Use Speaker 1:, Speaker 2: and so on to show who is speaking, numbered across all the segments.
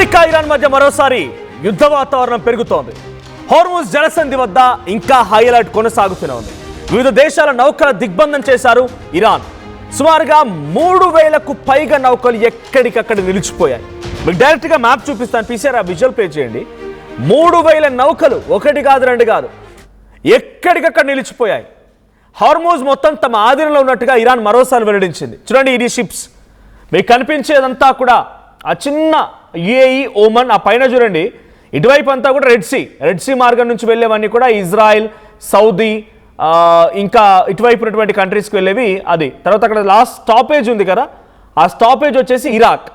Speaker 1: America Iran మధ్య మరోసారి యుద్ధ వాతావరణం పెరుగుతోంది. హార్ముజ్ జలసంధి వద్ద ఇంకా హై అలర్ట్ కొనసాగుతూనే ఉంది. వివిధ దేశాల నౌకల దిగ్బంధం చేశారు ఇరాన్. సుమారుగా 3000కు పైగా నౌకలు ఎక్కడికక్కడ నిలిచిపోయాయి. మీకు డైరెక్ట్గా మ్యాప్ చూపిస్తాను, పీసీఆర్ విజువల్ ప్లే చేయండి. 3000 నౌకలు, ఒకటి కాదు రెండు కాదు, ఎక్కడికక్కడ నిలిచిపోయాయి. హార్ముజ్ మొత్తం తమ ఆధీనంలో ఉన్నట్టుగా ఇరాన్ మరోసారి వెల్లడించింది. చూడండి, ఇది షిప్స్ మీకు కనిపించేదంతా కూడా ఆ చిన్న యుఏఈ, ఓమన్, ఆ పైన చూడండి ఇటువైపు అంతా కూడా రెడ్ సీ మార్గం నుంచి వెళ్ళేవన్నీ కూడా ఇజ్రాయెల్, సౌదీ, ఇంకా ఇటువైపు ఉన్నటువంటి కంట్రీస్కి వెళ్ళేవి. అది తర్వాత అక్కడ లాస్ట్ స్టాపేజ్ ఉంది కదా, ఆ స్టాపేజ్ వచ్చేసి ఇరాక్,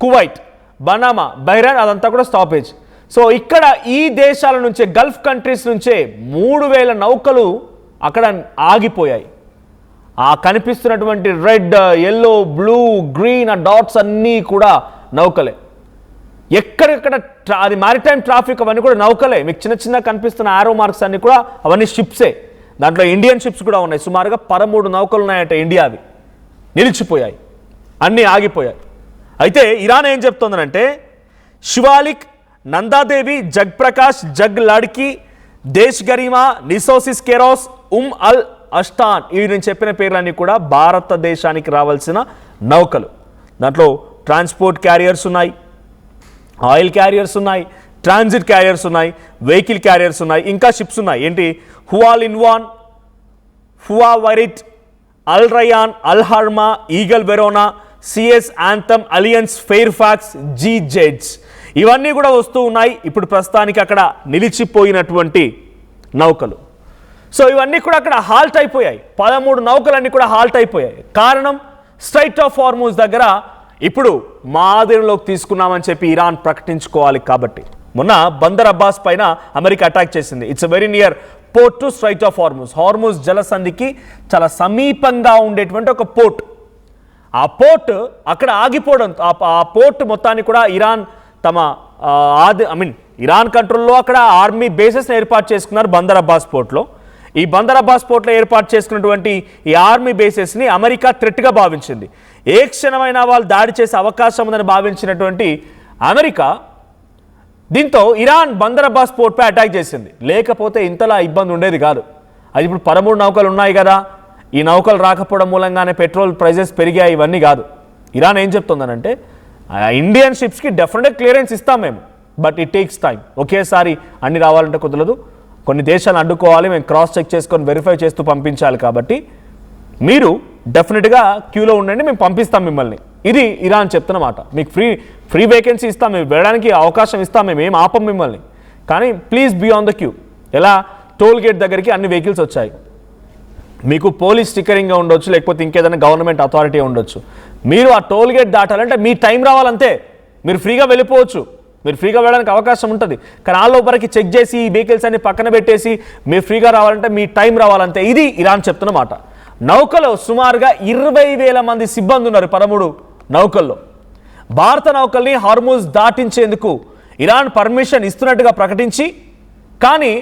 Speaker 1: కువైట్, బనామా, బహ్రెయిన్, అదంతా కూడా స్టాపేజ్. సో ఇక్కడ ఈ దేశాల నుంచే, గల్ఫ్ కంట్రీస్ నుంచే 3000 నౌకలు అక్కడ ఆగిపోయాయి. ఆ కనిపిస్తున్నటువంటి రెడ్, ఎల్లో, బ్లూ, గ్రీన్ ఆ డాట్స్ అన్నీ కూడా నౌకలే. ఎక్కడెక్కడ అది మారిటైమ్ ట్రాఫిక్ అవన్నీ కూడా నౌకలే. మీకు చిన్న చిన్న కనిపిస్తున్న ఆరో మార్క్స్ అన్నీ కూడా అవన్నీ షిప్సే. దాంట్లో ఇండియన్ షిప్స్ కూడా ఉన్నాయి. సుమారుగా 13 నౌకలు ఉన్నాయట ఇండియావి, నిలిచిపోయాయి, అన్నీ ఆగిపోయాయి. అయితే ఇరాన్ ఏం చెప్తోందనంటే శివాలిక్, నందాదేవి, జగ్ ప్రకాష్, జగ్ లడ్కి, దేశ్ గరిమా, నిసోసిస్ కెరోస్, అల్ అష్టాన్, ఇవి నేను చెప్పిన పేర్లన్నీ కూడా భారతదేశానికి రావాల్సిన నౌకలు. దాంట్లో ట్రాన్స్పోర్ట్ క్యారియర్స్ ఉన్నాయి, ఆయిల్ క్యారియర్స్ ఉన్నాయి, ట్రాన్సిట్ క్యారియర్స్ ఉన్నాయి, వెహికల్ క్యారియర్స్ ఉన్నాయి, ఇంకా షిప్స్ ఉన్నాయి. ఏంటి? హువాల్ ఇన్వాన్, ఫువా వైరిట్, అల్ రయాన్, అల్ హర్మా, Eagle Verona, CS Anthem, Alliance, Fairfax, జీ జెడ్స్, ఇవన్నీ కూడా వస్తూ ఉన్నాయి. ఇప్పుడు ప్రస్తుతానికి అక్కడ నిలిచిపోయినటువంటి నౌకలు. సో ఇవన్నీ కూడా అక్కడ హాల్ట్ అయిపోయాయి. 13 నౌకలన్నీ కూడా హాల్ట్ అయిపోయాయి. కారణం, స్ట్రైట్ ఆఫ్ హార్ముజ్ దగ్గర ఇప్పుడు మా ఆధీనంలోకి తీసుకున్నామని చెప్పి ఇరాన్ ప్రకటించుకోవాలి. కాబట్టి మొన్న బందర్ అబ్బాస్ పైన అమెరికా అటాక్ చేసింది. It's very near port to strait of Hormuz. Hormuz జలసంధికి చాలా సమీపంగా ఉండేటువంటి ఒక పోర్ట్. ఆ పోర్ట్ అక్కడ ఆగిపోవడం, ఆ పోర్ట్ మొత్తాన్ని కూడా ఇరాన్ తమ ఇరాన్ కంట్రోల్లో అక్కడ ఆర్మీ బేసెస్ని ఏర్పాటు చేసుకున్నారు బందర్ అబ్బాస్ పోర్ట్లో. ఈ బందర్ అబ్బాస్ పోర్ట్లో ఏర్పాటు చేసుకున్నటువంటి ఈ ఆర్మీ బేసెస్ని అమెరికా థ్రెట్గా భావించింది. ఏ క్షణమైనా వాళ్ళు దాడి చేసే అవకాశం ఉందని భావించినటువంటి అమెరికా దీంతో ఇరాన్ బందర్ అబ్బాస్ పోర్ట్పై అటాక్ చేసింది. లేకపోతే ఇంతలా ఇబ్బంది ఉండేది కాదు. అది ఇప్పుడు 13 నౌకలు ఉన్నాయి కదా, ఈ నౌకలు రాకపోవడం మూలంగానే పెట్రోల్ ప్రైజెస్ పెరిగాయి, ఇవన్నీ కాదు. ఇరాన్ ఏం చెప్తుందనంటే ఇండియన్ షిప్స్కి డెఫినెట్గా క్లియరెన్స్ ఇస్తాం మేము, బట్ ఇట్ టేక్స్ టైం. ఒకేసారి అన్ని రావాలంటే కుదరదు, కొన్ని దేశాలను అడ్డుకోవాలి, మేము క్రాస్ చెక్ చేసుకొని వెరిఫై చేస్తూ పంపించాలి. కాబట్టి మీరు డెఫినెట్గా క్యూలో ఉండండి, మేము పంపిస్తాం మిమ్మల్ని. ఇది ఇరాన్ చెప్తున్న మాట. మీకు ఫ్రీ వేకెన్సీ ఇస్తాం, మేము వెళ్ళడానికి అవకాశం ఇస్తాం, మేము ఏం ఆపం మిమ్మల్ని, కానీ please be on the queue. ఎలా? టోల్ గేట్ దగ్గరికి అన్ని వెహికల్స్ వచ్చాయి, మీకు పోలీస్ స్టిక్కరింగ్గా ఉండొచ్చు, లేకపోతే ఇంకేదైనా గవర్నమెంట్ అథారిటీ ఉండొచ్చు. మీరు ఆ టోల్ గేట్ దాటాలంటే మీ టైం రావాలంతే. మీరు ఫ్రీగా వెళ్ళిపోవచ్చు, మీరు ఫ్రీగా వెళ్ళడానికి అవకాశం ఉంటుంది. కానీ ఆ లోపలికి చెక్ చేసి ఈ వెహికల్స్ అన్ని పక్కన పెట్టేసి మీరు ఫ్రీగా రావాలంటే మీ టైం రావాలంతే. ఇది ఇరాన్ చెప్తున్న మాట. నౌకలో సుమారుగా 20,000 మంది సిబ్బంది ఉన్నారు 13 నౌకల్లో. భారత నౌకల్ని హార్ముజ్ దాటించేందుకు ఇరాన్ పర్మిషన్ ఇస్తున్నట్టుగా ప్రకటించి, కానీ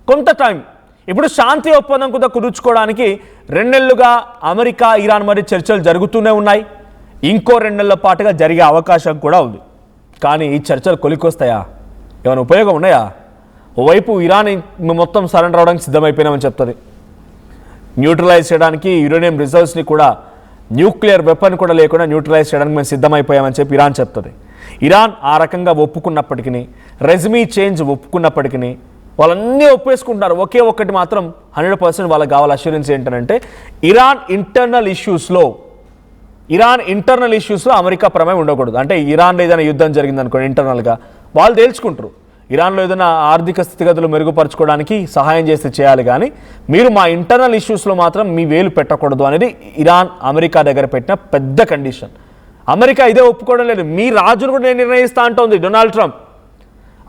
Speaker 1: కొంత టైం, ఇప్పుడు శాంతి ఒప్పందం కూడా కుదుర్చుకోవడానికి 2 నెలలుగా అమెరికా ఇరాన్ మధ్య చర్చలు జరుగుతూనే ఉన్నాయి. ఇంకో 2 నెలల పాటుగా జరిగే అవకాశం కూడా ఉంది. కానీ ఈ చర్చలు కొలికొస్తాయా? ఏమైనా ఉపయోగం ఉన్నాయా? ఓవైపు ఇరాన్ మొత్తం సరెండర్ అవడానికి సిద్ధమైపోయినామని చెప్తుంది. న్యూట్రలైజ్ చేయడానికి యురేనియం రిజర్వ్స్ని కూడా, న్యూక్లియర్ వెపన్ కూడా లేకుండా న్యూట్రలైజ్ చేయడానికి మేము సిద్ధమైపోయామని చెప్పి ఇరాన్ చెప్తుంది. ఇరాన్ ఆ రకంగా ఒప్పుకున్నప్పటికీ, రెజ్మీ చేంజ్ ఒప్పుకున్నప్పటికీ, వాళ్ళన్నీ ఒప్పేసుకుంటున్నారు. ఒకే ఒక్కటి మాత్రం 100% వాళ్ళకి కావాలి అష్యూరెన్స్ ఏంటంటే ఇరాన్ ఇంటర్నల్ ఇష్యూస్లో అమెరికా ప్రమేయం ఉండకూడదు. అంటే ఇరాన్లో ఏదైనా యుద్ధం జరిగిందనుకోండి, ఇంటర్నల్గా వాళ్ళు తేల్చుకుంటారు. ఇరాన్లో ఏదైనా ఆర్థిక స్థితిగతులు మెరుగుపరచుకోవడానికి సహాయం చేస్తే చేయాలి, కానీ మీరు మా ఇంటర్నల్ ఇష్యూస్లో మాత్రం మీ వేలు పెట్టకూడదు అనేది ఇరాన్ అమెరికా దగ్గర పెట్టిన పెద్ద కండిషన్. అమెరికా ఇదే ఒప్పుకోవడం లేదు. మీ రాజును కూడా నేను నిర్ణయిస్తా అంటోంది డొనాల్డ్ ట్రంప్.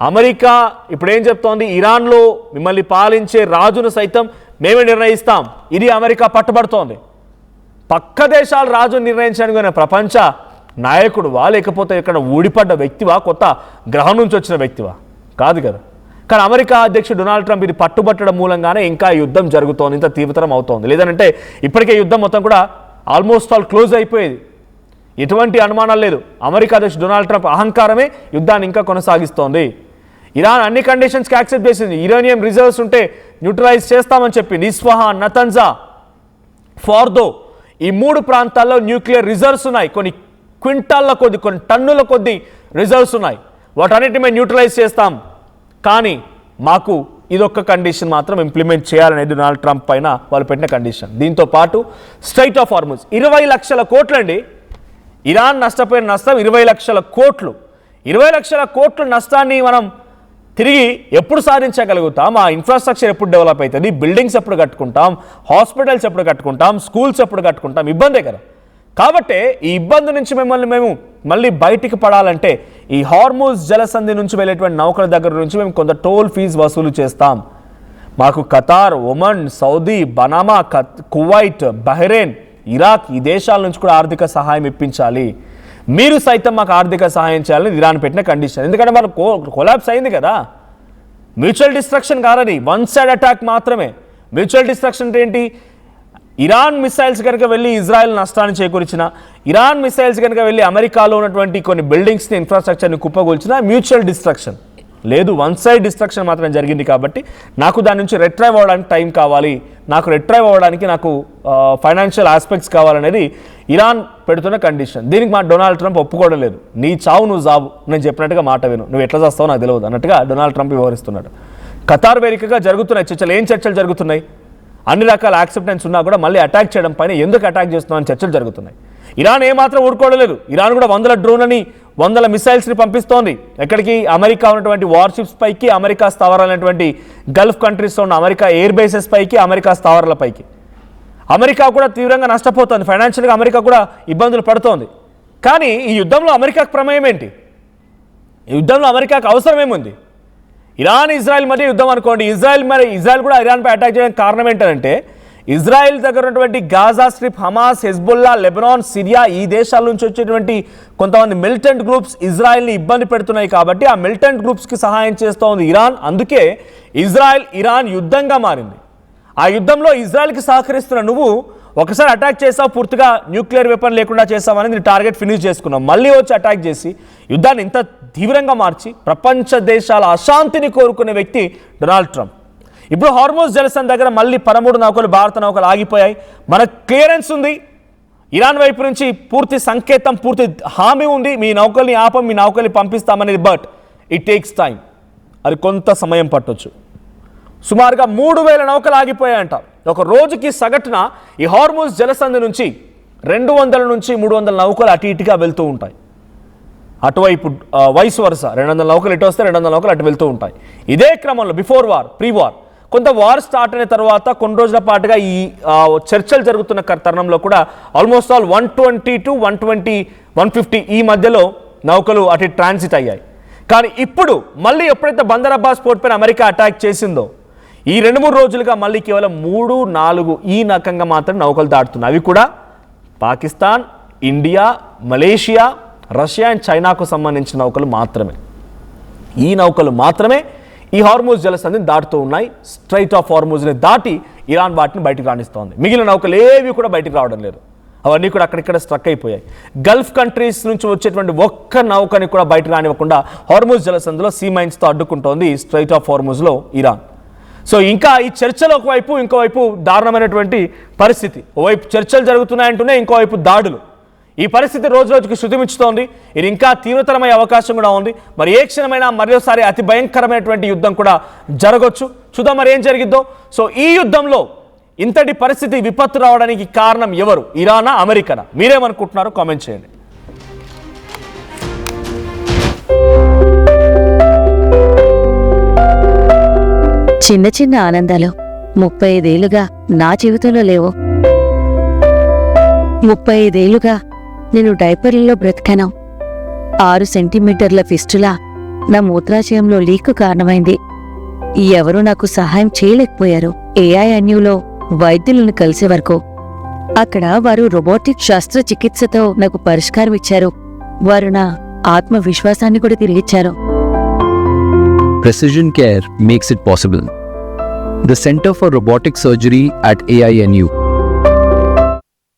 Speaker 1: అమెరికా ఇప్పుడు ఏం చెప్తోంది? ఇరాన్లో మిమ్మల్ని పాలించే రాజును సైతం మేమే నిర్ణయిస్తాం. ఇది అమెరికా పట్టుబడుతోంది. పక్క దేశాల రాజును నిర్ణయించడానికి ప్రపంచ నాయకుడువా, లేకపోతే ఇక్కడ ఊడిపడ్డ వ్యక్తివా, కొత్త గ్రహం నుంచి వచ్చిన వ్యక్తివా? కాదు కదా. కానీ అమెరికా అధ్యక్షుడు డొనాల్డ్ ట్రంప్ ఇది పట్టుబట్టడం మూలంగానే ఇంకా యుద్ధం జరుగుతోంది, ఇంత తీవ్రతరం అవుతోంది. లేదంటే ఇప్పటికే యుద్ధం మొత్తం కూడా ఆల్మోస్ట్ ఆల్ క్లోజ్ అయిపోయేది. ఎటువంటి అనుమానాలు లేదు. అమెరికా అధ్యక్షుడు డొనాల్డ్ ట్రంప్ అహంకారమే యుద్ధాన్ని ఇంకా కొనసాగిస్తోంది. ఇరాన్ అన్ని కండిషన్స్కి యాక్సెప్ట్ చేసింది. యురేనియం రిజర్వ్స్ ఉంటే న్యూట్రలైజ్ చేస్తామని చెప్పింది. ఇస్ఫహాన్, నతన్జా, ఫార్దో ఈ 3 ప్రాంతాల్లో న్యూక్లియర్ రిజర్వ్స్ ఉన్నాయి. కొన్ని క్వింటాల్ల కొద్ది, కొన్ని టన్నుల కొద్ది రిజర్వ్స్ ఉన్నాయి. వాటన్నిటిని మేము న్యూట్రలైజ్ చేస్తాం, కానీ మాకు ఇదొక్క కండిషన్ మాత్రం ఇంప్లిమెంట్ చేయాలనేది డొనాల్డ్ ట్రంప్ పైన వాళ్ళు పెట్టిన కండిషన్. దీంతో పాటు స్ట్రైట్ ఆఫ్ హార్ముజ్ 20 లక్షల కోట్లండి. ఇరాన్ నష్టపోయిన నష్టం 20 లక్షల కోట్లు. 20 లక్షల కోట్ల నష్టాన్ని మనం తిరిగి ఎప్పుడు సాధించగలుగుతాం? ఆ ఇన్ఫ్రాస్ట్రక్చర్ ఎప్పుడు డెవలప్ అవుతుంది? బిల్డింగ్స్ ఎప్పుడు కట్టుకుంటాం? హాస్పిటల్స్ ఎప్పుడు కట్టుకుంటాం? స్కూల్స్ ఎప్పుడు కట్టుకుంటాం? ఇబ్బందే కదా. కాబట్టి ఈ ఇబ్బంది నుంచి మేము మళ్ళీ బయటికి పడాలంటే ఈ హార్ముజ్ జలసంధి నుంచి వెళ్ళేటువంటి నౌకల దగ్గర నుంచి మేము కొంత టోల్ ఫీజు వసూలు చేస్తాం. మాకు ఖతార్, ఒమన్, సౌదీ, బనామా, కువైట్, బహ్రెయిన్, ఇరాక్ ఈ దేశాల నుంచి కూడా ఆర్థిక సహాయం ఇప్పించాలి. మీరు సైతం మాకు ఆర్థిక సహాయం చేయాలని ఇరాన్ పెట్టిన కండిషన్. ఎందుకంటే మనకు కొలాప్స్ అయింది కదా. మ్యూచువల్ డిస్ట్రక్షన్ కాదని, వన్ సైడ్ అటాక్ మాత్రమే. మ్యూచువల్ డిస్ట్రక్షన్ అంటే ఏంటి? ఇరాన్ మిసైల్స్ కనుక వెళ్ళి ఇజ్రాయెల్ నష్టాన్ని చేకూర్చిన, ఇరాన్ మిసైల్స్ కనుక వెళ్ళి అమెరికాలో ఉన్నటువంటి కొన్ని బిల్డింగ్స్ని, ఇన్ఫ్రాస్ట్రక్చర్ని కుప్పగొల్చిన మ్యూచువల్ డిస్ట్రక్షన్ లేదు. వన్ సైడ్ డిస్ట్రక్షన్ మాత్రం జరిగింది. కాబట్టి నాకు దాని నుంచి రిట్రైవ్ అవ్వడానికి టైం కావాలి, నాకు రిట్రైవ్ అవ్వడానికి నాకు ఫైనాన్షియల్ ఆస్పెక్ట్స్ కావాలనేది ఇరాన్ పెడుతున్న కండిషన్. దీనికి మా డొనాల్డ్ ట్రంప్ ఒప్పుకోవడం లేదు. నీ చావు నువ్వు జాబు, నేను చెప్పినట్టుగా మాట విను, నువ్వు ఎట్లా చేస్తావో నాకు తెలియదు అన్నట్టుగా డొనాల్డ్ ట్రంప్ వ్యవహరిస్తున్నాడు. ఖతార్ వేదికగా జరుగుతున్నాయి చర్చలు. ఏం చర్చలు జరుగుతున్నాయి? అన్ని రకాల యాక్సెప్టెన్స్ ఉన్నా కూడా మళ్ళీ అటాక్ చేయడం పైన ఎందుకు అటాక్ చేస్తున్నామని చర్చలు జరుగుతున్నాయి. ఇరాన్ ఏమాత్రం ఊరుకోవడం లేదు. ఇరాన్ కూడా 100 డ్రోన్లని, 100 మిసైల్స్ని పంపిస్తోంది. ఎక్కడికి? అమెరికా ఉన్నటువంటి వార్షిప్స్ పైకి, అమెరికా స్థావరాలైనటువంటి గల్ఫ్ కంట్రీస్లో ఉన్న అమెరికా ఎయిర్ బేసెస్ పైకి, అమెరికా స్థావరాల పైకి. అమెరికా కూడా తీవ్రంగా నష్టపోతుంది. ఫైనాన్షియల్గా అమెరికా కూడా ఇబ్బందులు పడుతోంది. కానీ ఈ యుద్ధంలో అమెరికాకు ప్రమేయం ఏంటి? ఈ యుద్ధంలో అమెరికాకు అవసరం ఏముంది? ఇరాన్ ఇజ్రాయెల్ మధ్య యుద్ధం అనుకోండి. ఇజ్రాయెల్ కూడా ఇరాన్పై అటాక్ చేయడానికి కారణం ఏంటంటే ఇజ్రాయెల్ దగ్గర ఉన్నటువంటి Gaza strip, Hamas, Hezbollah, Lebanon, Syria ఈ దేశాల నుంచి వచ్చేటువంటి కొంతమంది మిలిటెంట్ గ్రూప్స్ ఇజ్రాయెల్ని ఇబ్బంది పెడుతున్నాయి. కాబట్టి ఆ మిలిటెంట్ గ్రూప్స్కి సహాయం చేస్తూ ఉంది ఇరాన్. అందుకే ఇజ్రాయెల్ ఇరాన్ యుద్ధంగా మారింది. ఆ యుద్ధంలో ఇజ్రాయెల్కి సహకరిస్తున్న నువ్వు ఒకసారి అటాక్ చేసావు, పూర్తిగా న్యూక్లియర్ వెపన్ లేకుండా చేసావు అనేది నీ టార్గెట్ ఫినిష్ చేసుకున్నావు. మళ్ళీ వచ్చి అటాక్ చేసి యుద్ధాన్ని ఇంత తీవ్రంగా మార్చి ప్రపంచ దేశాల అశాంతిని కోరుకునే వ్యక్తి డొనాల్డ్ ట్రంప్. ఇప్పుడు హార్ముజ్ జలసంధి దగ్గర మళ్ళీ 13 నౌకలు, భారత నౌకలు ఆగిపోయాయి. మనకు క్లియరెన్స్ ఉంది. ఇరాన్ వైపు నుంచి పూర్తి సంకేతం, పూర్తి హామీ ఉంది, మీ నౌకల్ని ఆపం, మీ నౌకల్ని పంపిస్తామనేది. But it takes time. అది కొంత సమయం పట్టొచ్చు. సుమారుగా 3000 నౌకలు ఆగిపోయాయంట. ఒక రోజుకి సగటున ఈ హార్ముజ్ జలసంధి నుంచి 200 నుంచి 300 నౌకలు అటు ఇటుగా వెళ్తూ ఉంటాయి. అటువైపు వైస్ వరుస 200 నౌకలు ఇటు వస్తే 200 నౌకలు అటు వెళ్తూ ఉంటాయి. ఇదే క్రమంలో బిఫోర్ వార్, ప్రీ వార్, కొంత వార్ స్టార్ట్ అయిన తర్వాత కొన్ని రోజుల పాటుగా ఈ చర్చలు జరుగుతున్న తరుణంలో కూడా ఆల్మోస్ట్ ఆల్ 120 to 150 ఈ మధ్యలో నౌకలు అటు ట్రాన్సిట్ అయ్యాయి. కానీ ఇప్పుడు మళ్ళీ ఎప్పుడైతే బందర్ అబ్బాస్ పోర్ట్ పైన అమెరికా అటాక్ చేసిందో ఈ 2-3 రోజులుగా మళ్ళీ కేవలం 3-4 ఈ రకంగా మాత్రం నౌకలు దాటుతున్నాయి. అవి కూడా Pakistan, India, Malaysia, Russia and చైనాకు సంబంధించిన నౌకలు మాత్రమే. ఈ నౌకలు మాత్రమే ఈ హార్ముజ్ జలసంధిని దాటుతూ ఉన్నాయి. స్ట్రైట్ ఆఫ్ హార్ముజ్ని దాటి ఇరాన్ వాటిని బయటకు రాణిస్తోంది. మిగిలిన నౌకలు ఏవి కూడా బయటకు రావడం లేదు. అవన్నీ కూడా అక్కడిక్కడ స్ట్రక్ అయిపోయాయి. గల్ఫ్ కంట్రీస్ నుంచి వచ్చేటువంటి ఒక్క నౌకని కూడా బయటకు రానివ్వకుండా హార్ముజ్ జలసంధిలో సీ మైన్స్తో అడ్డుకుంటోంది స్ట్రైట్ ఆఫ్ హార్ముజ్లో ఇరాన్. సో ఇంకా ఈ చర్చలు ఒకవైపు, ఇంకోవైపు దారుణమైనటువంటి పరిస్థితి. ఓవైపు చర్చలు జరుగుతున్నాయంటూనే ఇంకోవైపు దాడులు. ఈ పరిస్థితి రోజు రోజుకి శృతిమిచ్చుతోంది. ఇది ఇంకా తీవ్రతరమయ్యే అవకాశం కూడా ఉంది. మరి ఏ క్షణమైనా మరోసారి అతి భయంకరమైనటువంటి యుద్ధం కూడా జరగవచ్చు. చూద్దాం మరి ఏం జరిగిద్దో. సో ఈ యుద్ధంలో ఇంతటి పరిస్థితి, విపత్తు రావడానికి కారణం ఎవరు? ఇరానా, అమెరికానా? మీరేమనుకుంటున్నారో కామెంట్ చేయండి.
Speaker 2: చిన్న చిన్న ఆనందాలు 35 ఏళ్లుగా నా జీవితంలో లేవు. 35 ఏళ్లుగా నేను డైపర్లలో బ్రతికాను. 6 సెంటీమీటర్ల ఫిస్టులా నా మూత్రాశయంలో లీకు కారణమైంది. ఎవరూ నాకు సహాయం చేయలేకపోయారు. AINUలో వైద్యులను కలిసే వరకు. అక్కడ వారు రోబోటిక్ శస్త్రచికిత్సతో నాకు పరిష్కారం ఇచ్చారు. వారు నా ఆత్మవిశ్వాసాన్ని కూడా తిరిగిచ్చారు.
Speaker 3: Precision care makes it possible. The Center for Robotic Surgery at AINU